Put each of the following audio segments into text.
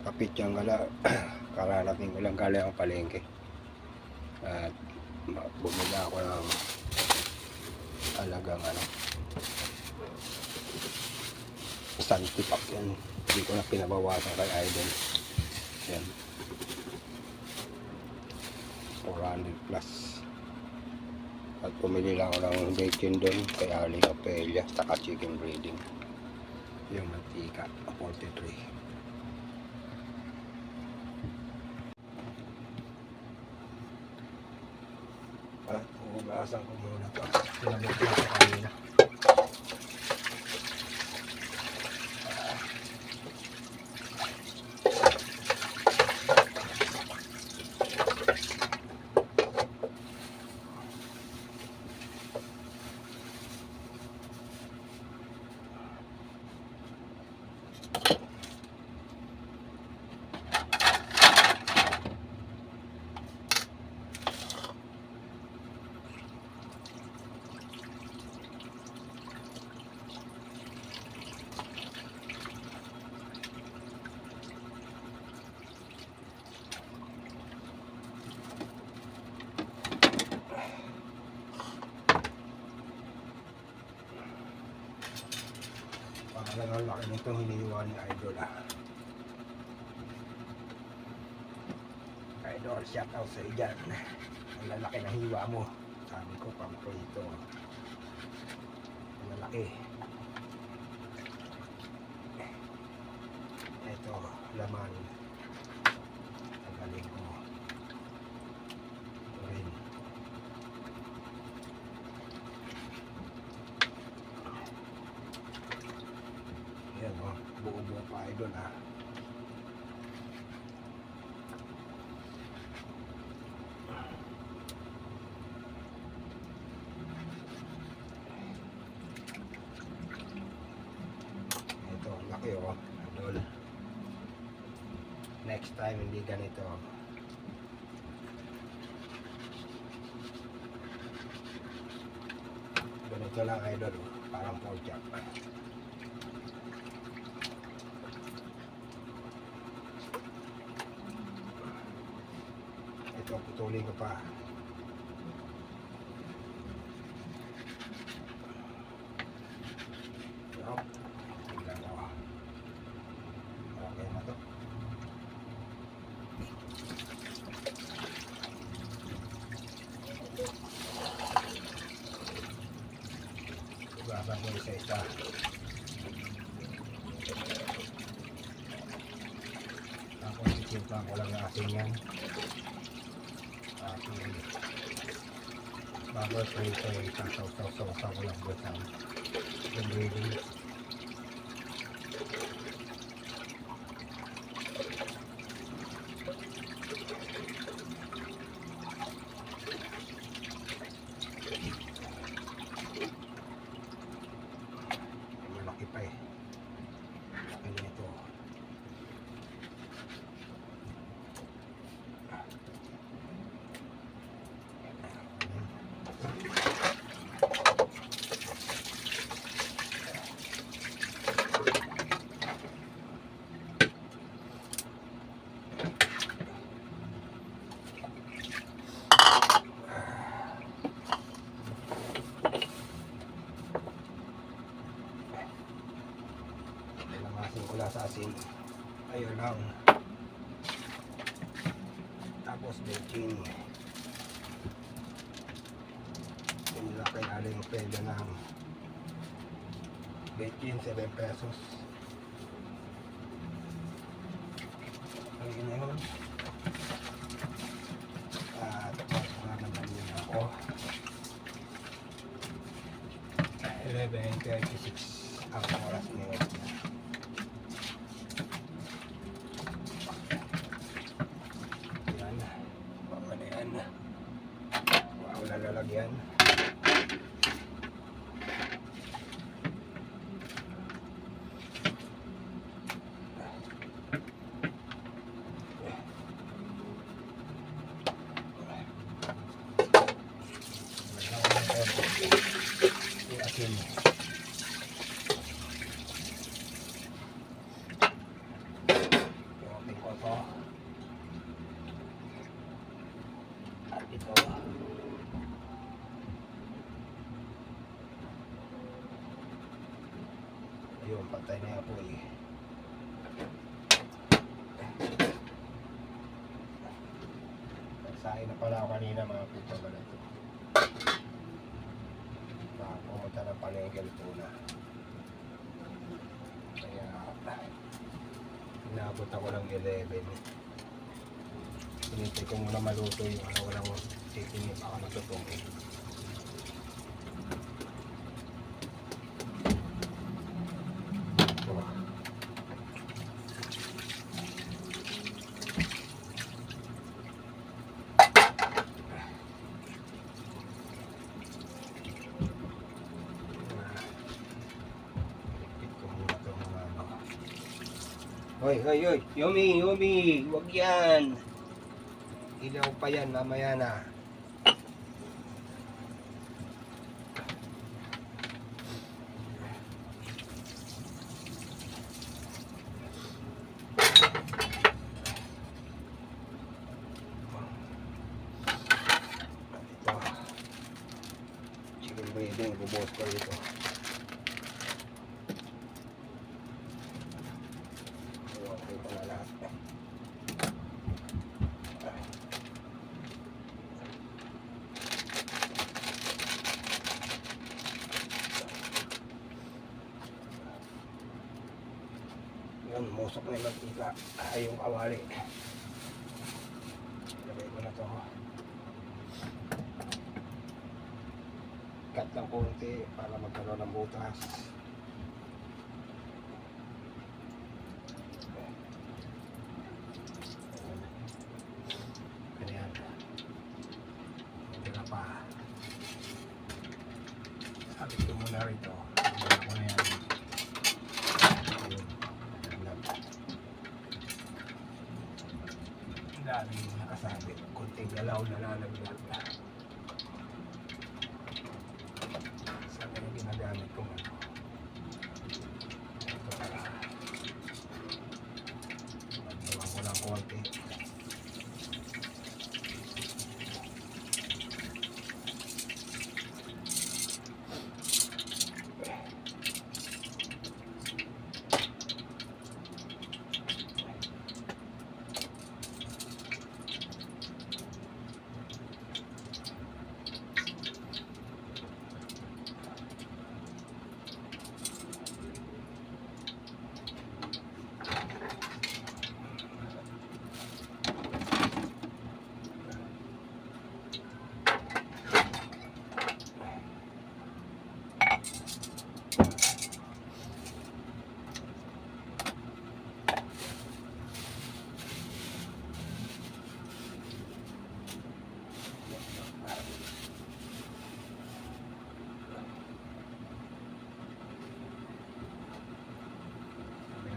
Kapit yung kararating ko lang galing ang palengke at bumili ako ng alagang santipak yan, hindi ko na pinabawasan kay Idol yan, 400 plus. At pumili lang ako ng bacon doon kay Aling Apelia saka chicken breading, yung mantika 43. At hugasan ko muna ito, sinamot ko sa kanina. Ang laki nitong hiniwa ni Idol Idol, shout out sa iyo dyan. Ang lalaki ng hiwa mo, sabi ko pang prito, ang lalaki. Ito laman, ang galing ko ito rin. Yan buo-buo pa Idol ito laki Idol. Next time hindi ganito. Ganito lang Idol, parang pork chop. Ito, putulin ko pa. Yup. Tingnan ko. Okay na to. Ugasan ko isa-isa. Tapos isipan ko lang yung asin yan. Bago ito isasaw-saw ko lang doon sa ingredients. Malaki pa laki nito. Wala sa asin, ayun lang. Tapos bacon, pinila kay Aling Apelia ng bacon 7 pesos. Ayun na yun. At tapos naman yun ako 11:36 ang oras ngayon. Lalagyan asin. Ayun, patay na yung apoy. Nagsahin na pala ako kanina mga pito ba na ito. Pumunta ng palengke ito na. Kaya inabot ako ng 11. Pinintay ko muna maluto yung walang titingin baka matutungin. Hoy, hoy, hoy, Yumi, Yumi, huwag yan. Ilaw pa yan, mamaya na. Ito. Chicken breading, bubuhos ko dito. Yan, musok na yung mantika. Ay, yung kawali. Ilagay ko na to. Cut lang konti para magkaroon ng butas. Ganyan. Hindi na pa. Sabit ko muna rito. Ilagay ko na yan. Daming nakasabit, kunting galaw na lalaglag. Sabi yung ginagamit ko ano. Ito pala. Magawa ko lang konti.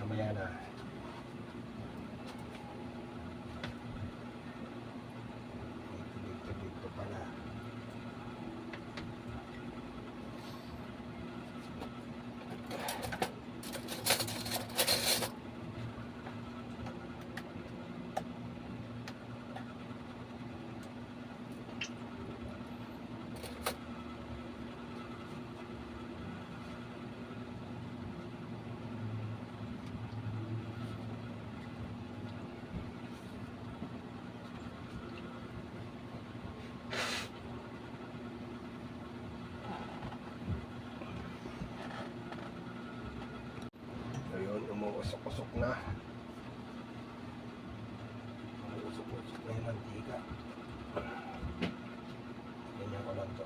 Mamaya na. Dito pala. Umuusok-usok na. Umuusok-usok na yung mantika. Ganyan ko lang to.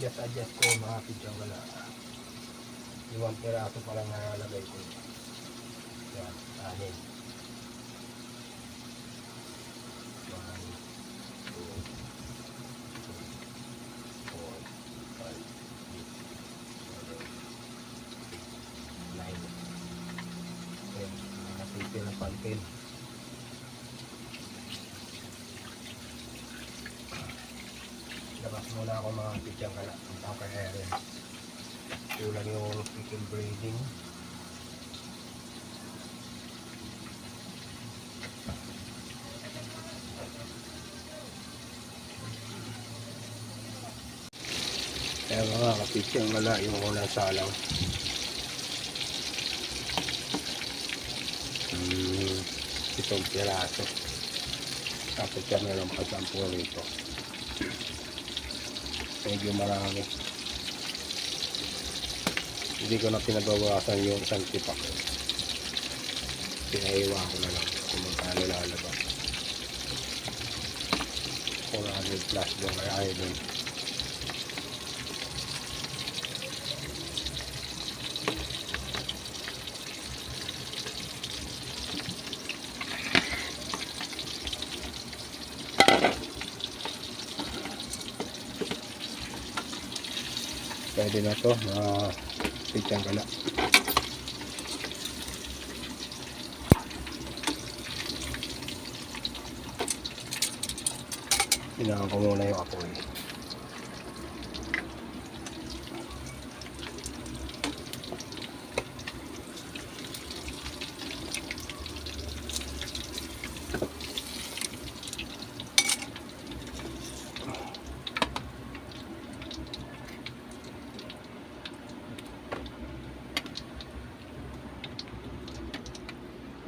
adjust ko mga pidyang gala. 5 piraso pa lang nalalagay ko. Yan, 6. 1, 2, 3, 4, 5, 6, 7, 8, 9. Nakapipil ng pantil. Labas muna ako mga pidyang gala. Punta kay Erin. Kulang yung chicken breeding. Kaya mga kapisyang wala yung unang salang. Itong piraso. Tapos yan meron makasampo rito. Medyo marami. Hindi ko na pinabawasan yung isang tipak. Pinaiwa ko na lang kung magkano lalabas. 400 plus doon kay Idol. Pwede na to, mga pidyang gala. Hinaan ko muna yung apoy.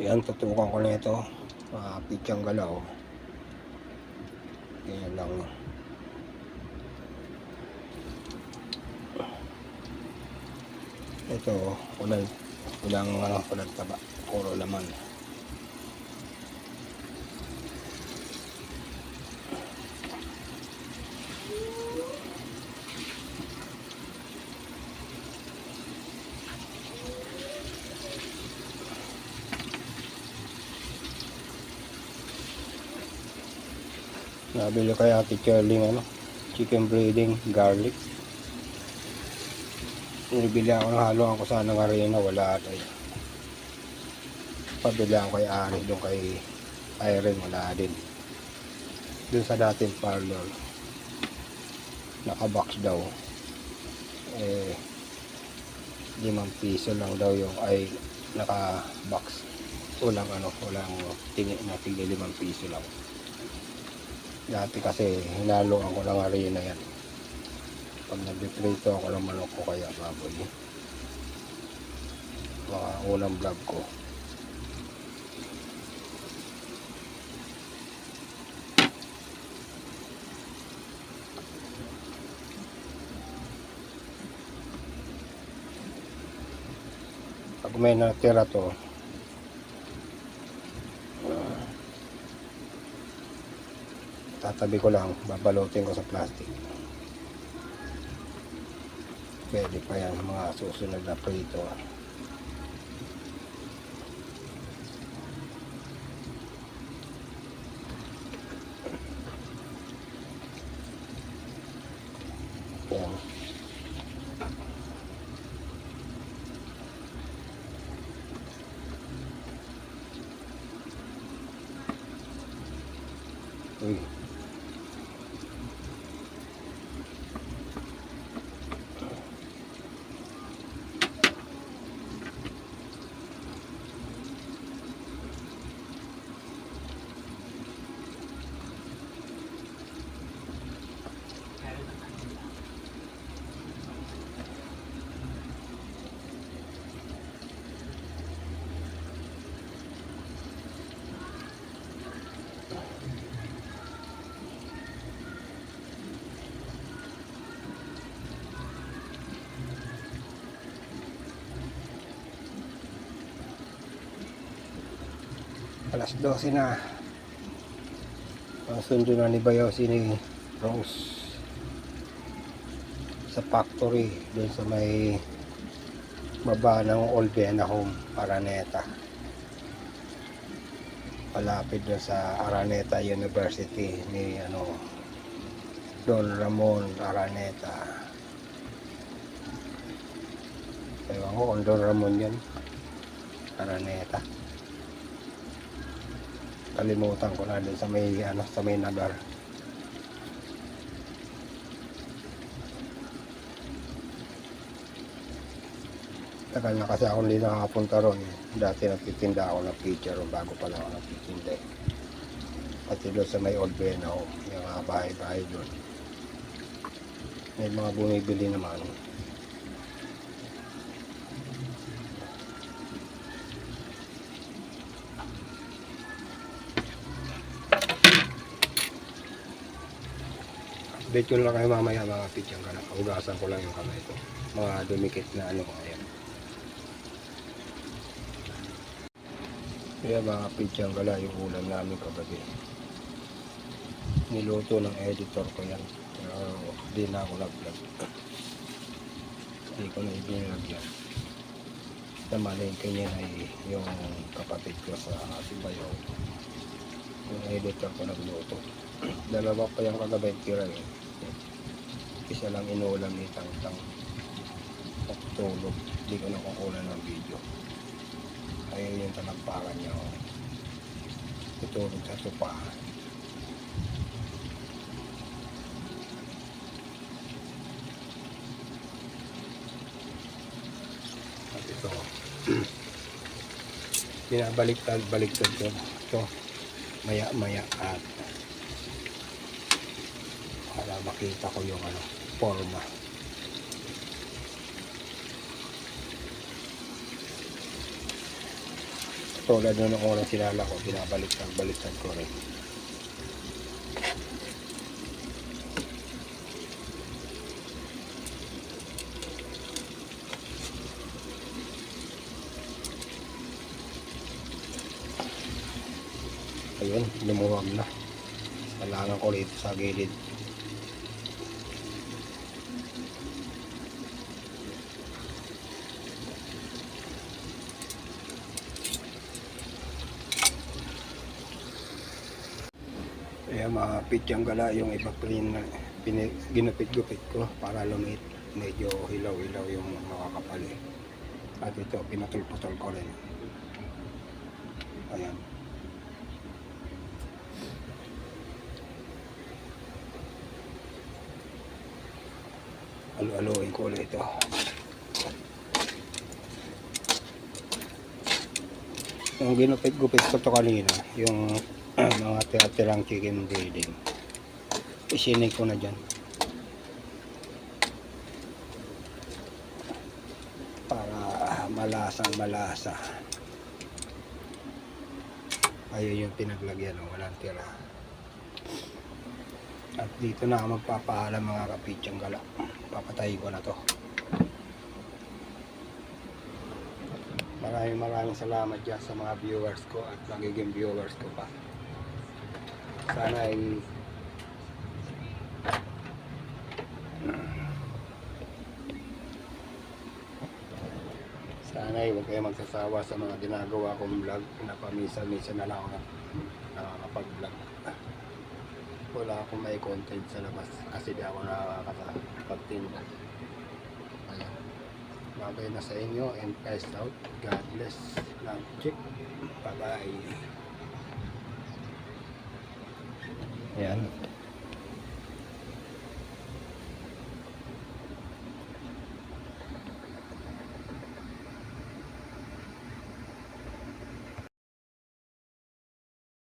Yan, tutukan ko na ito. Pidyang galaw. Yan lang. Ito, kulang taba. Puro laman. Nabili kaya Ate Cherling chicken breeding garlic. Nabili ako ng haluan ko sana ng arena, wala ata. Pabili ako kay Ari, doon kay Irene, wala din. Doon sa dating parlor, naka-box daw. 5 piso lang daw yung naka-box. Walang tingin na 5 piso lang. Dati kasi hinaluan ko ng arena yan. Pag nag-prito ako ng manok ko kaya baboy. Mga unang vlog ko. Pag may natira to, tatabi ko lang, babalutin ko sa plastic. Pwede pa yan mga susunod na prito. Yan. Uy. Alas 12 na. Ang sundo na ni Bayaw ni Rose. sa factory doon sa may baba ng Olvena Home, Araneta. Malapit doon sa Araneta University ni Don Ramon Araneta. Ewan ko kung Don Ramon yun, Araneta. Kalimutan ko na doon sa may sa may Nagar. Tagal na kasi ako hindi nakapunta ron. Dati nagtitinda ako ng picture bago pala ako nagtitinda. Pati doon sa may Old Beno, yung mga bahay-bahay doon. May mga bumibili naman. Update ko lang kayo mamaya mga picture ka na. Hugasan ko lang yung kamay ko. Mga dumikit na ayan. Kaya mga picture gala yung ulam namin kagabi. Niluto ng editor ko yan. Pero di na ako nag-vlog. Hindi ko na ibinilagyan. Namalengke niya ay yung kapatid ko sa Sibayaw. Yung editor ko nagluto. Dalawa pa yung kagabi tira eh. Isa lang inulam ni Tang-Tang. Tulog. Hindi ko na kukunan ng video. Ayun yung talampakan niya. Tutulog sa sopa. At ito. Binabaliktad ko ito. Maya at para makita ko yung forma. Tulad nung unang sinala ko, binabaliktad ko rin. Ayun, lumuwag na. Kailangan ko rito sa gilid. Kaya mga pityang gala yung iba ginupit-gupit ko para lumit. Medyo hilaw-hilaw yung makakapali. At ito, pinatol-putol ko rin. Ayan. Alo-aloin ko ulit ito. Yung ginupit-gupit ko ito kanina, yung mga tira-tirang chicken breading, isinig ko na dyan para malasa. Ayun yung pinaglagyan, walang tira. At dito na ako magpapaalam mga kapitsyang gala. Papatayin ko na to. Maraming salamat dyan sa mga viewers ko at magiging viewers ko pa. Sana ay huwag kayo magsasawa sa mga ginagawa kong vlog na paminsan-minsan na lang ako nakakapag-vlog. Wala akong may content sa labas kasi di ako nakakapagtinda. Ayan. Bagay na sa inyo and peace out. God bless. Love chick. Bye bye. Ayan.